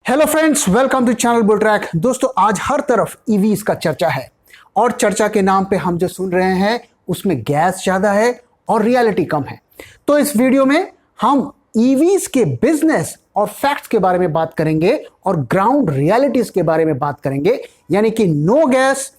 Hello friends, welcome to channel bull track. दोस्तों, आज हर तरफ ईवीज का चर्चा है और चर्चा के नाम पे हम जो सुन रहे हैं उसमें गैस ज्यादा है और रियलिटी कम है। तो इस वीडियो में हम ईवीज के बिजनेस और फैक्ट्स के बारे में बात करेंगे और ग्राउंड रियलिटीज के बारे में बात करेंगे, यानी कि नो गैस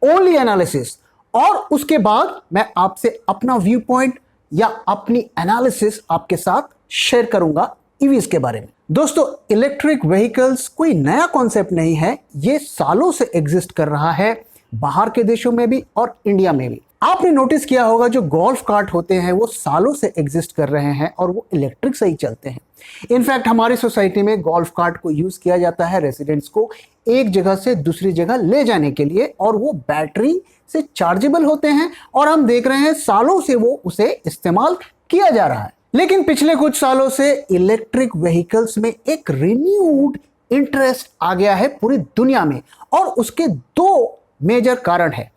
ओनली एनालिसिस। और उसके बाद मैं आपसे अपना व्यू पॉइंट या अपनी एनालिसिस आपके साथ शेयर करूंगा ईवीज के बारे में। दोस्तों, इलेक्ट्रिक व्हीकल्स कोई नया कॉन्सेप्ट नहीं है, ये सालों से एग्जिस्ट कर रहा है बाहर के देशों में भी और इंडिया में भी। आपने नोटिस किया होगा जो गोल्फ कार्ट होते हैं वो सालों से एग्जिस्ट कर रहे हैं और वो इलेक्ट्रिक से ही चलते हैं। इनफैक्ट हमारी सोसाइटी में गोल्फ कार्ट को यूज किया जाता है रेसिडेंट्स को एक जगह से दूसरी जगह ले जाने के लिए, और वो बैटरी से चार्जेबल होते हैं और हम देख रहे हैं सालों से वो उसे इस्तेमाल किया जा रहा है। लेकिन पिछले कुछ सालों से इलेक्ट्रिक व्हीकल्स में एक रिन्यूड इंटरेस्ट आ गया है पूरी दुनिया में, और उसके दो मेजर कारण है।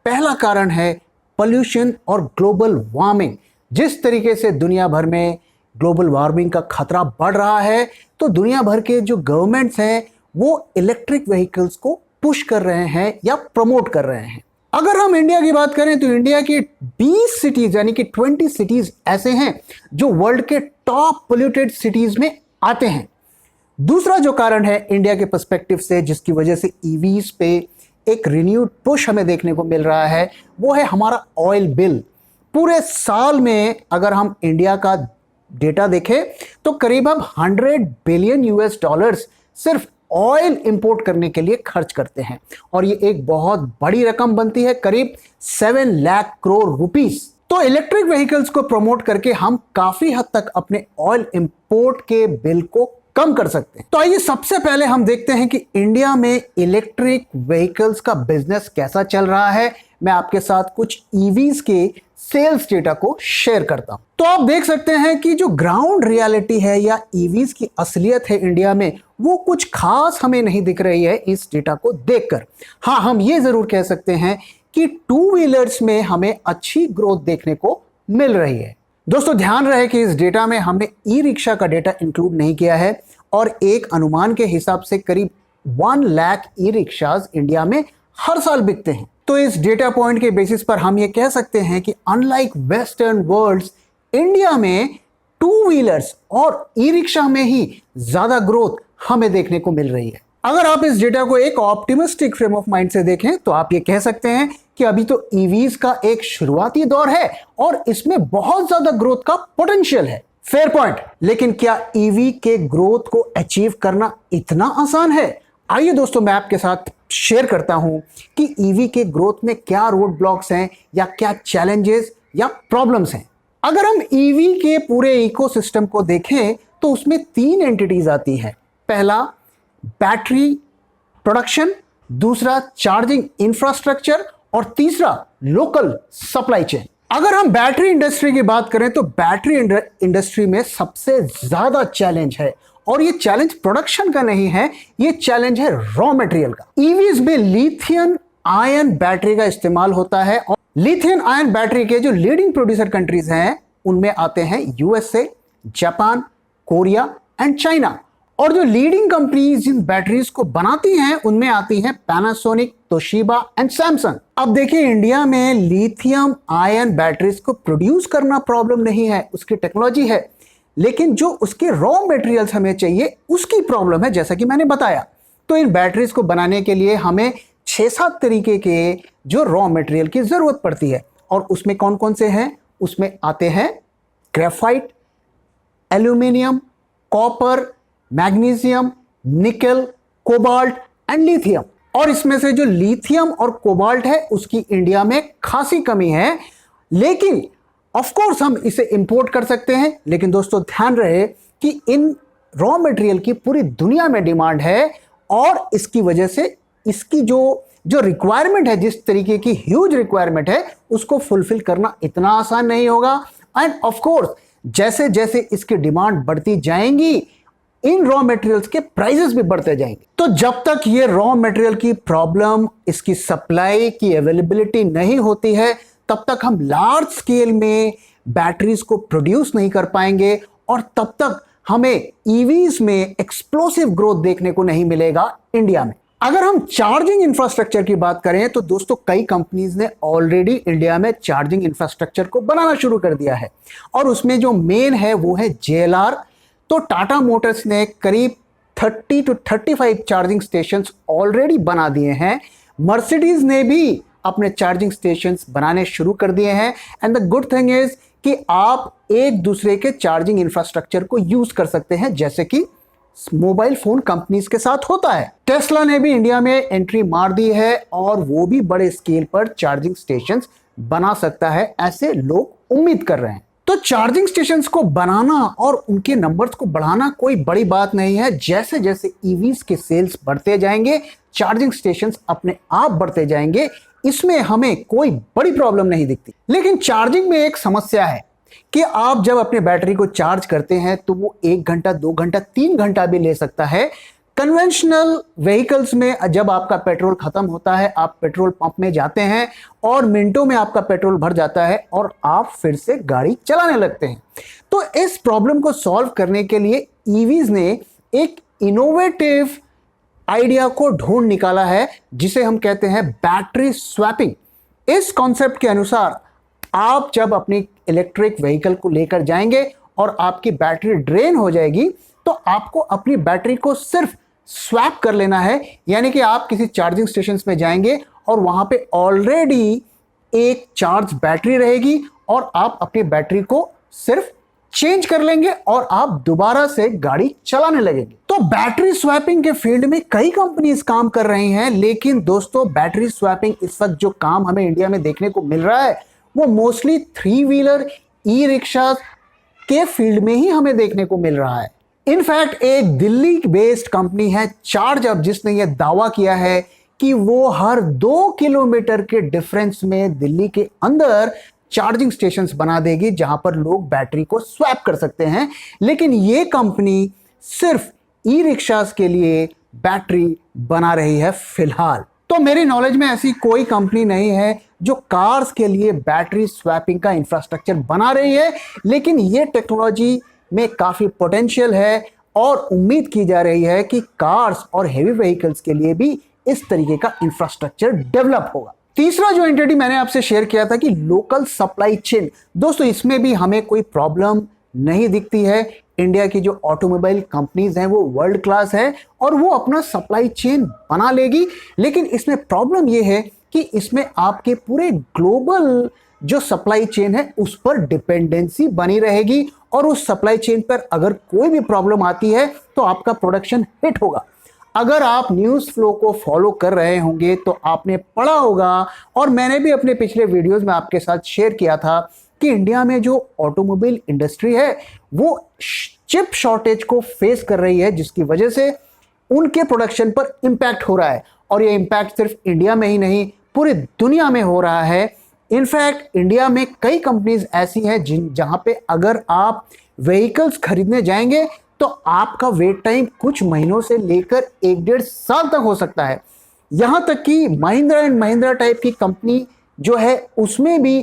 पहला कारण है पोल्यूशन और ग्लोबल वार्मिंग। जिस तरीके से दुनिया भर में ग्लोबल वार्मिंग का खतरा बढ़ रहा है, तो दुनिया भर के जो गवर्नमेंट्स हैं वो इलेक्ट्रिक व्हीकल्स को पुश कर रहे हैं या प्रमोट कर रहे हैं। अगर हम इंडिया की बात करें तो इंडिया की 20 सिटीज यानी कि 20 सिटीज ऐसे हैं जो वर्ल्ड के टॉप पोल्यूटेड सिटीज में आते हैं। दूसरा जो कारण है इंडिया के पर्सपेक्टिव से जिसकी वजह से ईवीज पे एक रिन्यूड पुश हमें देखने को मिल रहा है, वो है हमारा ऑयल बिल। पूरे साल में अगर हम इंडिया का डेटा देखें तो करीब हम 100 बिलियन यूएस डॉलर्स सिर्फ ऑयल इंपोर्ट करने के लिए खर्च करते हैं, और ये एक बहुत बड़ी रकम बनती है, करीब 7 लाख करोड़ रुपीस। तो इलेक्ट्रिक व्हीकल्स को प्रमोट करके हम काफी हद तक अपने ऑयल इंपोर्ट के बिल को कम कर सकते हैं। तो आइए सबसे पहले हम देखते हैं कि इंडिया में इलेक्ट्रिक व्हीकल्स का बिजनेस कैसा चल रहा है। मैं आपके साथ कुछ ईवीज के सेल्स डेटा को शेयर करता हूं। तो आप देख सकते हैं कि जो ग्राउंड रियलिटी है या ईवीज की असलियत है इंडिया में, वो कुछ खास हमें नहीं दिख रही है इस डेटा को देखकर। हाँ, हम ये जरूर कह सकते हैं कि टू व्हीलर्स में हमें अच्छी ग्रोथ देखने को मिल रही है। दोस्तों, ध्यान रहे कि इस डेटा में हमने ई रिक्शा का डेटा इंक्लूड नहीं किया है, और एक अनुमान के हिसाब से करीब 1 लाख ई रिक्शाज इंडिया में हर साल बिकते हैं। तो इस डेटा पॉइंट के बेसिस पर हम ये कह सकते हैं कि अनलाइक वेस्टर्न वर्ल्ड्स, इंडिया में टू व्हीलर्स और ई रिक्शा में ही ज्यादा ग्रोथ हमें देखने को मिल रही है। अगर आप इस डेटा को एक ऑप्टिमिस्टिक फ्रेम ऑफ माइंड से देखें तो आप ये कह सकते हैं कि अभी तो ईवीज का एक शुरुआती दौर है और इसमें बहुत ज्यादा ग्रोथ का पोटेंशियल है। Fair point. लेकिन क्या ईवी के ग्रोथ को अचीव करना इतना आसान है? आइए दोस्तों, मैं आपके साथ शेयर करता हूं कि ईवी के ग्रोथ में क्या रोड ब्लॉक्स हैं या क्या चैलेंजेस या प्रॉब्लम्स हैं। अगर हम ईवी के पूरे इकोसिस्टम को देखें तो उसमें 3 एंटिटीज आती हैं। पहला बैटरी प्रोडक्शन, दूसरा चार्जिंग इंफ्रास्ट्रक्चर और तीसरा लोकल सप्लाई चेन। अगर हम बैटरी इंडस्ट्री की बात करें तो बैटरी इंडस्ट्री में सबसे ज्यादा चैलेंज है, और ये चैलेंज प्रोडक्शन का नहीं है, ये चैलेंज है रॉ मटेरियल का। ईवीज में लिथियम आयन बैटरी का इस्तेमाल होता है, और लिथियम आयन बैटरी के जो लीडिंग प्रोड्यूसर कंट्रीज हैं उनमें आते हैं USA, Japan, Korea and China. और जो लीडिंग कंपनीज जिन बैटरीज को बनाती हैं उनमें आती हैं पैनासोनिक, तोशिबा एंड सैमसंग। अब देखिए, इंडिया में लिथियम आयन बैटरीज को प्रोड्यूस करना प्रॉब्लम नहीं है, उसकी टेक्नोलॉजी है, लेकिन जो उसके रॉ मटेरियल्स हमें चाहिए उसकी प्रॉब्लम है, जैसा कि मैंने बताया। तो इन बैटरीज को बनाने के लिए हमें 6-7 तरीके के जो रॉ मटेरियल की जरूरत पड़ती है, और उसमें कौन कौन से हैं? उसमें आते हैं ग्रेफाइट, एल्यूमिनियम, कॉपर, मैग्नीशियम, निकल, कोबाल्ट एंड लिथियम। और इसमें से जो लिथियम और कोबाल्ट है उसकी इंडिया में खासी कमी है, लेकिन ऑफ कोर्स हम इसे इंपोर्ट कर सकते हैं। लेकिन दोस्तों, ध्यान रहे कि इन रॉ मटेरियल की पूरी दुनिया में डिमांड है, और इसकी वजह से इसकी जो रिक्वायरमेंट है, जिस तरीके की ह्यूज रिक्वायरमेंट है, उसको फुलफिल करना इतना आसान नहीं होगा। एंड ऑफ कोर्स जैसे जैसे इसकी डिमांड बढ़ती जाएंगी, इन रॉ मटेरियल्स के प्राइसेस भी बढ़ते जाएंगे। तो जब तक ये रॉ मटेरियल की प्रॉब्लम, इसकी सप्लाई की अवेलेबिलिटी नहीं होती है, तब तक हम लार्ज स्केल में बैटरीज को प्रोड्यूस नहीं कर पाएंगे, और तब तक हमें ईवीज में एक्सप्लोसिव ग्रोथ देखने को नहीं मिलेगा इंडिया में। अगर हम चार्जिंग इंफ्रास्ट्रक्चर की बात करें तो दोस्तों कई कंपनीज ने ऑलरेडी इंडिया में चार्जिंग इंफ्रास्ट्रक्चर को बनाना शुरू कर दिया है और उसमें जो मेन है वो है JLR। तो टाटा मोटर्स ने करीब 30 to 35 चार्जिंग स्टेशंस ऑलरेडी बना दिए हैं। मर्सिडीज ने भी अपने चार्जिंग स्टेशंस बनाने शुरू कर दिए हैं। And the good thing is कि आप एक दूसरे के चार्जिंग इंफ्रास्ट्रक्चर को यूज कर सकते हैं, जैसे कि मोबाइल फोन कंपनीज के साथ होता है। टेस्ला ने भी इंडिया में एंट्री मार दी है और वो भी बड़े स्केल पर चार्जिंग स्टेशंस बना सकता है, ऐसे लोग उम्मीद कर रहे हैं। तो चार्जिंग स्टेशंस को बनाना और उनके नंबर्स को बढ़ाना कोई बड़ी बात नहीं है। जैसे जैसे ईवीज के सेल्स बढ़ते जाएंगे, चार्जिंग स्टेशंस अपने आप बढ़ते जाएंगे, इसमें हमें कोई बड़ी प्रॉब्लम नहीं दिखती। लेकिन चार्जिंग में एक समस्या है कि आप जब अपने बैटरी को चार्ज करते हैं तो वो 1 घंटा, 2 घंटा, 3 घंटा भी ले सकता है। कन्वेंशनल व्हीकल्स में जब आपका पेट्रोल खत्म होता है, आप पेट्रोल पंप में जाते हैं और मिनटों में आपका पेट्रोल भर जाता है और आप फिर से गाड़ी चलाने लगते हैं। तो इस प्रॉब्लम को सॉल्व करने के लिए ईवीज ने एक इनोवेटिव आइडिया को ढूंढ निकाला है, जिसे हम कहते हैं बैटरी स्वैपिंग। इस कॉन्सेप्ट के अनुसार आप जब अपनी इलेक्ट्रिक व्हीकल को लेकर जाएंगे और आपकी बैटरी ड्रेन हो जाएगी तो आपको अपनी बैटरी को सिर्फ स्वैप कर लेना है। यानी कि आप किसी चार्जिंग स्टेशन में जाएंगे और वहां पे ऑलरेडी एक चार्ज बैटरी रहेगी और आप अपनी बैटरी को सिर्फ चेंज कर लेंगे और आप दोबारा से गाड़ी चलाने लगेंगे। तो बैटरी स्वैपिंग के फील्ड में कई कंपनीज काम कर रही हैं, लेकिन दोस्तों बैटरी स्वैपिंग इस वक्त जो काम हमें इंडिया में देखने को मिल रहा है वो मोस्टली 3 व्हीलर ई रिक्शा के फील्ड में ही हमें देखने को मिल रहा है। इनफैक्ट एक दिल्ली बेस्ड कंपनी है चार्जअप, जिसने यह दावा किया है कि वो हर 2 किलोमीटर के डिफरेंस में दिल्ली के अंदर चार्जिंग स्टेशंस बना देगी जहां पर लोग बैटरी को स्वैप कर सकते हैं। लेकिन ये कंपनी सिर्फ ई रिक्शास के लिए बैटरी बना रही है फिलहाल। तो मेरी नॉलेज में ऐसी कोई कंपनी नहीं है जो कार्स के लिए बैटरी स्वैपिंग का इंफ्रास्ट्रक्चर बना रही है, लेकिन ये टेक्नोलॉजी में काफी पोटेंशियल है और उम्मीद की जा रही है कि कार्स और हेवी व्हीकल्स के लिए भी इस तरीके का इंफ्रास्ट्रक्चर डेवलप होगा। तीसरा जो एंटिटी मैंने आपसे शेयर किया था कि लोकल सप्लाई चेन, दोस्तों इसमें भी हमें कोई प्रॉब्लम नहीं दिखती है। इंडिया की जो ऑटोमोबाइल कंपनीज हैं वो वर्ल्ड क्लास है और वो अपना सप्लाई चेन बना लेगी। लेकिन इसमें प्रॉब्लम ये है कि इसमें आपके पूरे ग्लोबल जो सप्लाई चेन है उस पर डिपेंडेंसी बनी रहेगी और उस सप्लाई चेन पर अगर कोई भी प्रॉब्लम आती है तो आपका प्रोडक्शन हिट होगा। अगर आप न्यूज़ फ्लो को फॉलो कर रहे होंगे तो आपने पढ़ा होगा और मैंने भी अपने पिछले वीडियोस में आपके साथ शेयर किया था कि इंडिया में जो ऑटोमोबाइल इंडस्ट्री है वो चिप शॉर्टेज को फेस कर रही है, जिसकी वजह से उनके प्रोडक्शन पर इंपैक्ट हो रहा है। और ये इंपैक्ट सिर्फ इंडिया में ही नहीं पूरी दुनिया में हो रहा है। इनफैक्ट इंडिया में कई कंपनीज ऐसी हैं जहां पे अगर आप व्हीकल्स खरीदने जाएंगे तो आपका वेट टाइम कुछ महीनों से लेकर 1-1.5 साल तक हो सकता है। यहां तक कि महिंद्रा एंड महिंद्रा टाइप की कंपनी जो है उसमें भी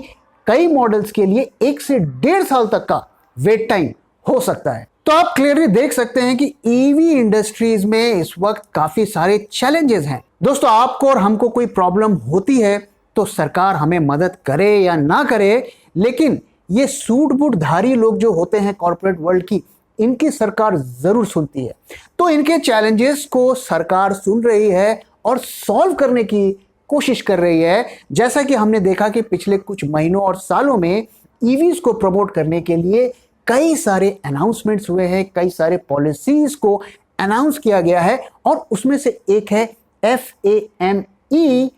कई मॉडल्स के लिए 1 से 1.5 साल तक का वेट टाइम हो सकता है। तो आप क्लियरली देख सकते हैं कि ईवी इंडस्ट्रीज में इस वक्त काफी सारे चैलेंजेस हैं। दोस्तों आपको और हमको कोई प्रॉब्लम होती है तो सरकार हमें मदद करे या ना करे, लेकिन ये सूट बूट धारी लोग जो होते हैं कॉर्पोरेट वर्ल्ड की, इनकी सरकार जरूर सुनती है। तो इनके चैलेंजेस को सरकार सुन रही है और सॉल्व करने की कोशिश कर रही है। जैसा कि हमने देखा कि पिछले कुछ महीनों और सालों में ईवीज को प्रमोट करने के लिए कई सारे अनाउंसमेंट्स हुए हैं, कई सारे पॉलिसीज को अनाउंस किया गया है और उसमें से एक है FAME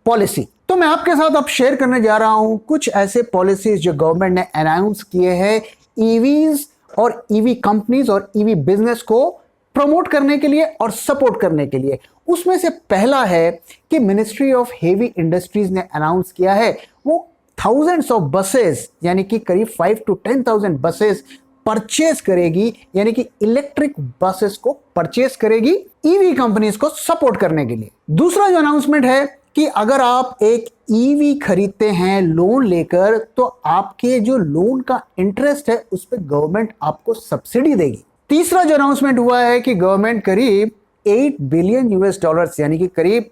पॉलिसी। तो मैं आपके साथ अब शेयर करने जा रहा हूं कुछ ऐसे पॉलिसीज जो गवर्नमेंट ने अनाउंस किए हैं ईवीज और ईवी कंपनीज और ईवी बिजनेस को प्रमोट करने के लिए और सपोर्ट करने के लिए। उसमें से पहला है कि मिनिस्ट्री ऑफ हेवी इंडस्ट्रीज ने अनाउंस किया है वो थाउजेंड्स ऑफ बसेस यानी कि करीब 5 to 10,000 बसेस परचेज करेगी, यानी कि इलेक्ट्रिक बसेस को परचेज करेगी ईवी कंपनीज को सपोर्ट करने के लिए। दूसरा जो अनाउंसमेंट है कि अगर आप एक ईवी खरीदते हैं लोन लेकर तो आपके जो लोन का इंटरेस्ट है उस पर गवर्नमेंट आपको सब्सिडी देगी। तीसरा जो अनाउंसमेंट हुआ है कि गवर्नमेंट करीब 8 बिलियन यूएस डॉलर्स यानी कि करीब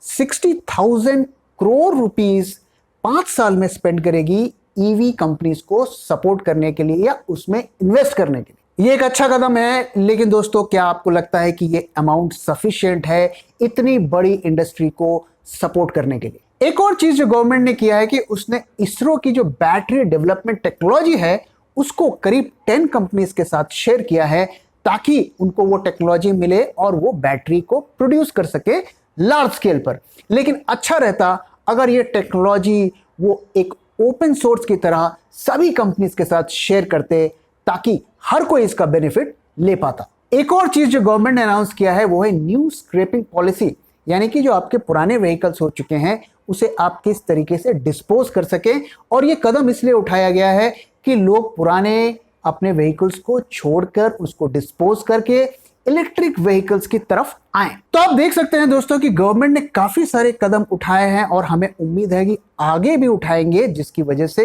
60,000 करोड़ रुपीस 5 साल में स्पेंड करेगी ईवी कंपनीज को सपोर्ट करने के लिए या उसमें इन्वेस्ट करने के लिए। ये एक अच्छा कदम है, लेकिन दोस्तों क्या आपको लगता है कि ये अमाउंट सफिशिएंट है इतनी बड़ी इंडस्ट्री को सपोर्ट करने के लिए? एक और चीज जो गवर्नमेंट ने किया है कि उसने इसरो की जो बैटरी डेवलपमेंट टेक्नोलॉजी है उसको करीब 10 कंपनीज के साथ शेयर किया है ताकि उनको वो टेक्नोलॉजी मिले और वो बैटरी को प्रोड्यूस कर सके लार्ज स्केल पर। लेकिन अच्छा रहता अगर ये टेक्नोलॉजी वो एक ओपन सोर्स की तरह सभी कंपनीज के साथ शेयर करते ताकि हर कोई इसका बेनिफिट ले पाता। एक और चीज जो गवर्नमेंट ने अनाउंस किया है वो है न्यू स्क्रैपिंग पॉलिसी, यानी कि जो आपके पुराने व्हीकल्स हो चुके हैं उसे आप किस तरीके से डिस्पोज कर सके। और ये कदम इसलिए उठाया गया है कि लोग पुराने अपने व्हीकल्स को छोड़कर उसको डिस्पोज करके इलेक्ट्रिक व्हीकल्स की तरफ आए। तो आप देख सकते हैं दोस्तों कि गवर्नमेंट ने काफी सारे कदम उठाए हैं और हमें उम्मीद है कि आगे भी उठाएंगे, जिसकी वजह से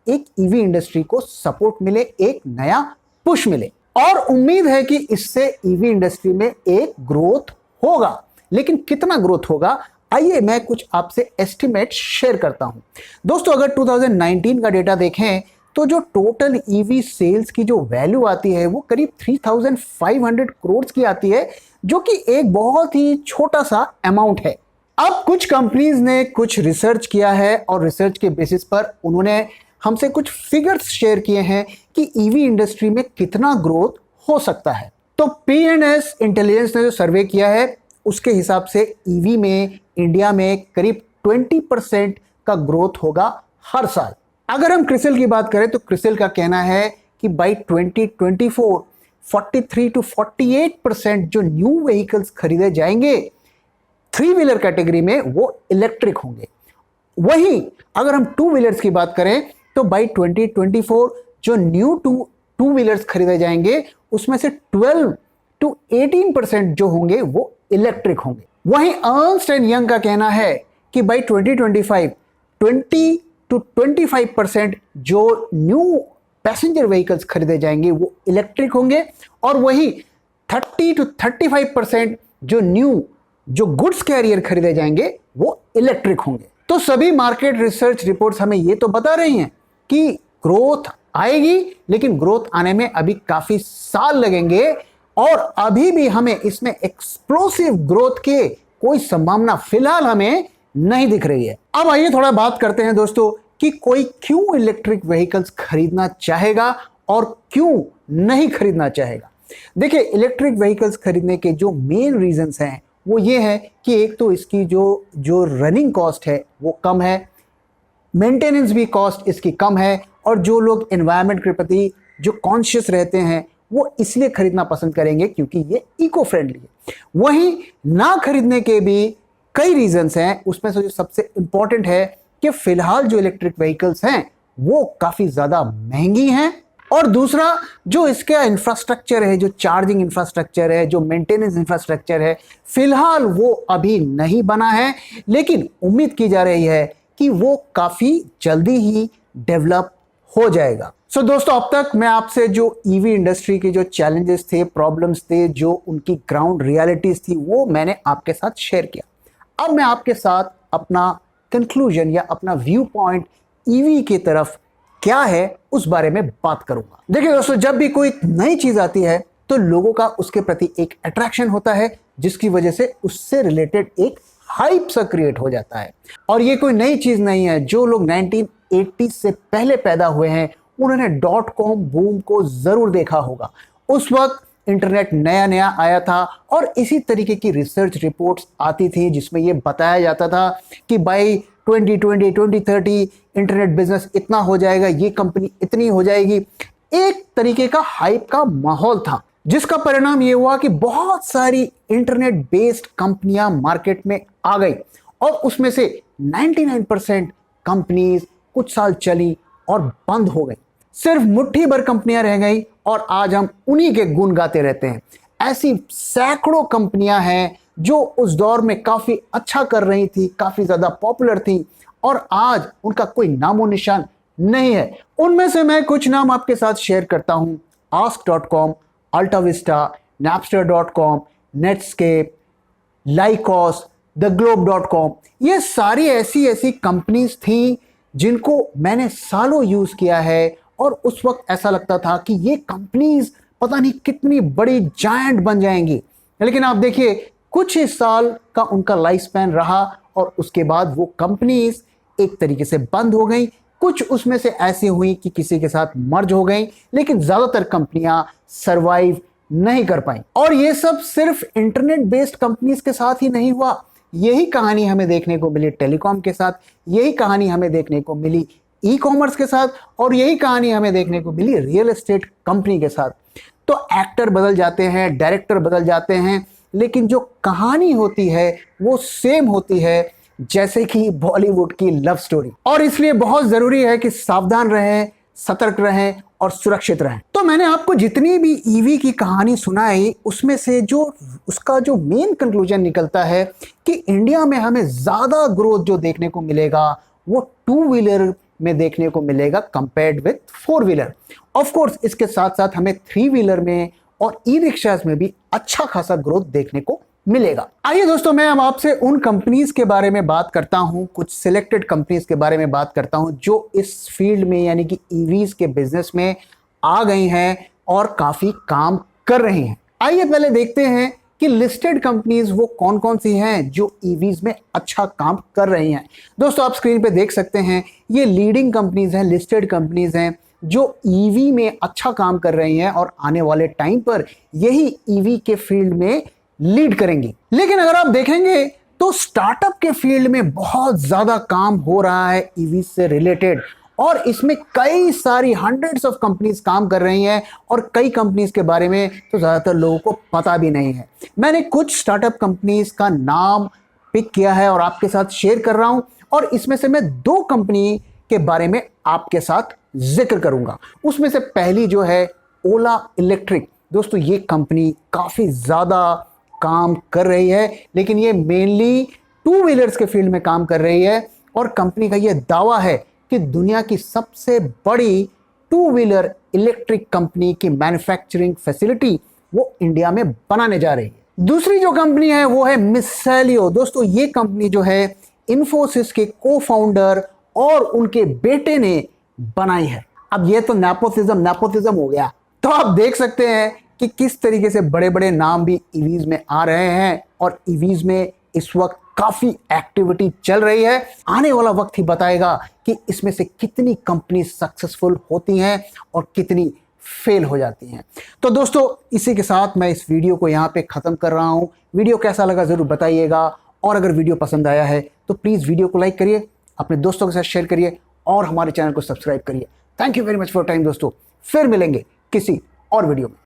एक ईवी इंडस्ट्री को सपोर्ट मिले, एक नया पुश मिले। और उम्मीद है कि इससे ईवी इंडस्ट्री में एक ग्रोथ होगा। लेकिन कितना ग्रोथ होगा, आइए मैं कुछ आपसे एस्टिमेट शेयर करता हूं। दोस्तों अगर 2019 का डेटा देखें तो जो टोटल ईवी सेल्स की जो वैल्यू आती है वो करीब 3,500 करोड़ की आती है, जो कि एक बहुत ही छोटा सा अमाउंट है। अब कुछ कंपनीज ने कुछ रिसर्च किया है और रिसर्च के बेसिस पर उन्होंने हमसे कुछ फिगर्स शेयर किए हैं कि ईवी इंडस्ट्री में कितना ग्रोथ हो सकता है। तो P&S इंटेलिजेंस ने जो सर्वे किया है उसके हिसाब से ईवी में इंडिया में करीब 20% का ग्रोथ होगा हर साल। अगर हम क्रिसिल की बात करें तो क्रिसिल का कहना है कि बाई 2024 43 to 48% जो न्यू व्हीकल्स खरीदे जाएंगे 3 व्हीलर कैटेगरी में वो इलेक्ट्रिक होंगे। वहीं अगर हम 2 व्हीलर्स की बात करें तो बाई 2024 जो न्यू टू व्हीलर्स खरीदे जाएंगे उसमें से 12 to 18% जो होंगे वो इलेक्ट्रिक होंगे। वहीं अर्नस्ट एंड यंग का कहना है कि बाई 2025 20 to 25% जो न्यू पैसेंजर व्हीकल्स खरीदे जाएंगे वो इलेक्ट्रिक होंगे, और वही 30 to 35% जो गुड्स कैरियर खरीदे जाएंगे वो इलेक्ट्रिक होंगे। तो सभी मार्केट रिसर्च रिपोर्ट्स हमें ये तो बता रही हैं कि ग्रोथ आएगी, लेकिन ग्रोथ आने में अभी काफी साल लगेंगे और अभी भी हमें इसमें एक्सप्लोसिव ग्रोथ के कोई संभावना फिलहाल हमें नहीं दिख रही है। अब आइए थोड़ा बात करते हैं दोस्तों कि कोई क्यों इलेक्ट्रिक व्हीकल्स खरीदना चाहेगा और क्यों नहीं खरीदना चाहेगा। देखिए, इलेक्ट्रिक व्हीकल्स खरीदने के जो मेन रीजंस हैं वो ये है कि एक तो इसकी जो रनिंग कॉस्ट है वो कम है, मेंटेनेंस भी कॉस्ट इसकी कम है, और जो लोग एनवायरनमेंट के प्रति जो कॉन्शियस रहते हैं वो इसलिए खरीदना पसंद करेंगे क्योंकि ये इको फ्रेंडली है। वहीं ना खरीदने के भी कई रीजंस हैं, उसमें से जो सबसे इंपॉर्टेंट है कि फिलहाल जो इलेक्ट्रिक व्हीकल्स हैं वो काफी ज्यादा महंगी हैं, और दूसरा जो इसका इंफ्रास्ट्रक्चर है, जो चार्जिंग इंफ्रास्ट्रक्चर है, जो मेंटेनेंस इंफ्रास्ट्रक्चर है, फिलहाल वो अभी नहीं बना है, लेकिन उम्मीद की जा रही है कि वो काफी जल्दी ही डेवलप हो जाएगा। सो दोस्तों, अब तक मैं आपसे जो ईवी इंडस्ट्री के जो चैलेंजेस थे, प्रॉब्लम्स थे, जो उनकी ग्राउंड रियलिटीज थी वो मैंने आपके साथ शेयर किया। अब मैं आपके साथ अपना कंक्लूजन या अपना व्यू पॉइंट ईवी की तरफ क्या है उस बारे में बात करूंगा। देखिए दोस्तों, जब भी कोई नई चीज आती है तो लोगों का उसके प्रति एक अट्रैक्शन होता है, जिसकी वजह से उससे रिलेटेड एक हाइप सा क्रिएट हो जाता है। और ये कोई नई चीज नहीं है। जो लोग 1980 से पहले पैदा हुए हैं उन्होंने .com बूम को जरूर देखा होगा। उस वक्त इंटरनेट नया नया आया था और इसी तरीके की रिसर्च रिपोर्ट्स आती थी जिसमें यह बताया जाता था कि बाई 2020 2030 इंटरनेट बिजनेस इतना हो जाएगा, ये कंपनी इतनी हो जाएगी। एक तरीके का हाइप का माहौल था, जिसका परिणाम ये हुआ कि बहुत सारी इंटरनेट बेस्ड कंपनियां मार्केट में आ गई और उसमें से 99% कंपनीज कुछ साल चली और बंद हो गई। सिर्फ मुट्ठी भर कंपनियां रह गई और आज हम उन्हीं के गुण गाते रहते हैं। ऐसी सैकड़ों कंपनियां हैं जो उस दौर में काफी अच्छा कर रही थी, काफी ज्यादा पॉपुलर थी, और आज उनका कोई नामो निशान नहीं है। उनमें से मैं कुछ नाम आपके साथ शेयर करता हूं। ask.com, AltaVista, napster.com, Netscape, लाइकॉस, theglobe.com, ये सारी ऐसी ऐसी कंपनीज थी जिनको मैंने सालों यूज किया है और उस वक्त ऐसा लगता था कि ये कंपनीज पता नहीं कितनी बड़ी जायंट बन जाएंगी। लेकिन आप देखिए कुछ ही साल का उनका लाइफ स्पैन रहा और उसके बाद वो कंपनीज एक तरीके से बंद हो गई। कुछ उसमें से ऐसी हुई कि किसी के साथ मर्ज हो गई, लेकिन ज्यादातर कंपनियां सरवाइव नहीं कर पाई। और ये सब सिर्फ इंटरनेट बेस्ड कंपनीज के साथ ही नहीं हुआ, यही कहानी हमें देखने को मिली टेलीकॉम के साथ, यही कहानी हमें देखने को मिली ई कॉमर्स के साथ, और यही कहानी हमें देखने को मिली रियल एस्टेट कंपनी के साथ। तो एक्टर बदल जाते हैं, डायरेक्टर बदल जाते हैं, लेकिन जो कहानी होती है वो सेम होती है, जैसे कि बॉलीवुड की लव स्टोरी। और इसलिए बहुत जरूरी है कि सावधान रहें, सतर्क रहें और सुरक्षित रहें। तो मैंने आपको जितनी भी ईवी की कहानी सुनाई, उसमें से जो उसका जो मेन कंक्लूजन निकलता है कि इंडिया में हमें ज्यादा ग्रोथ जो देखने को मिलेगा वो टू व्हीलर में देखने को मिलेगा compared with four wheeler. Of course इसके साथ साथ हमें थ्री व्हीलर में और ई रिक्शाज में भी अच्छा खासा ग्रोथ देखने को मिलेगा। आइए दोस्तों, मैं अब आपसे उन कंपनीज के बारे में बात करता हूं, कुछ सिलेक्टेड कंपनीज के बारे में बात करता हूं जो इस फील्ड में यानी कि ईवीज के बिजनेस में आ गई हैं और काफी काम कर रही हैं। आइए पहले देखते हैं कि लिस्टेड कंपनीज वो कौन कौन सी हैं जो ईवीज में अच्छा काम कर रही हैं। दोस्तों आप स्क्रीन पे देख सकते हैं, ये लीडिंग कंपनीज हैं, लिस्टेड कंपनीज हैं जो ईवी में अच्छा काम कर रही हैं और आने वाले टाइम पर यही ईवी के फील्ड में लीड करेंगी। लेकिन अगर आप देखेंगे तो स्टार्टअप के फील्ड में बहुत ज्यादा काम हो रहा है ईवी से रिलेटेड, और इसमें कई सारी हंड्रेड्स ऑफ कंपनीज काम कर रही हैं और कई कंपनीज के बारे में तो ज्यादातर लोगों को पता भी नहीं है। मैंने कुछ स्टार्टअप कंपनीज का नाम पिक किया है और आपके साथ शेयर कर रहा हूं, और इसमें से मैं दो कंपनी के बारे में आपके साथ जिक्र करूंगा। उसमें से पहली जो है ओला इलेक्ट्रिक। दोस्तों ये कंपनी काफी ज्यादा काम कर रही है, लेकिन ये मेनली टू व्हीलर्स के फील्ड में काम कर रही है, और कंपनी का ये दावा है कि दुनिया की सबसे बड़ी टू व्हीलर इलेक्ट्रिक कंपनी की मैन्युफैक्चरिंग फैसिलिटी वो इंडिया में बनाने जा रही है। दूसरी जो कंपनी है वो है मिसैलियो। दोस्तों ये कंपनी जो है इन्फोसिस के को फाउंडर और उनके बेटे ने बनाई है। अब ये तो नेपोटिज्म हो गया। तो आप देख सकते हैं कि किस तरीके से बड़े बड़े नाम भी ईवीज में आ रहे हैं, और ईवीज में इस वक्त काफी एक्टिविटी चल रही है। आने वाला वक्त ही बताएगा कि इसमें से कितनी कंपनी सक्सेसफुल होती हैं और कितनी फेल हो जाती हैं। तो दोस्तों इसी के साथ मैं इस वीडियो को यहाँ पे खत्म कर रहा हूँ। वीडियो कैसा लगा जरूर बताइएगा, और अगर वीडियो पसंद आया है तो प्लीज वीडियो को लाइक करिए, अपने दोस्तों के साथ शेयर करिए और हमारे चैनल को सब्सक्राइब करिए। Thank you very much for time दोस्तों, फिर मिलेंगे किसी और वीडियो में।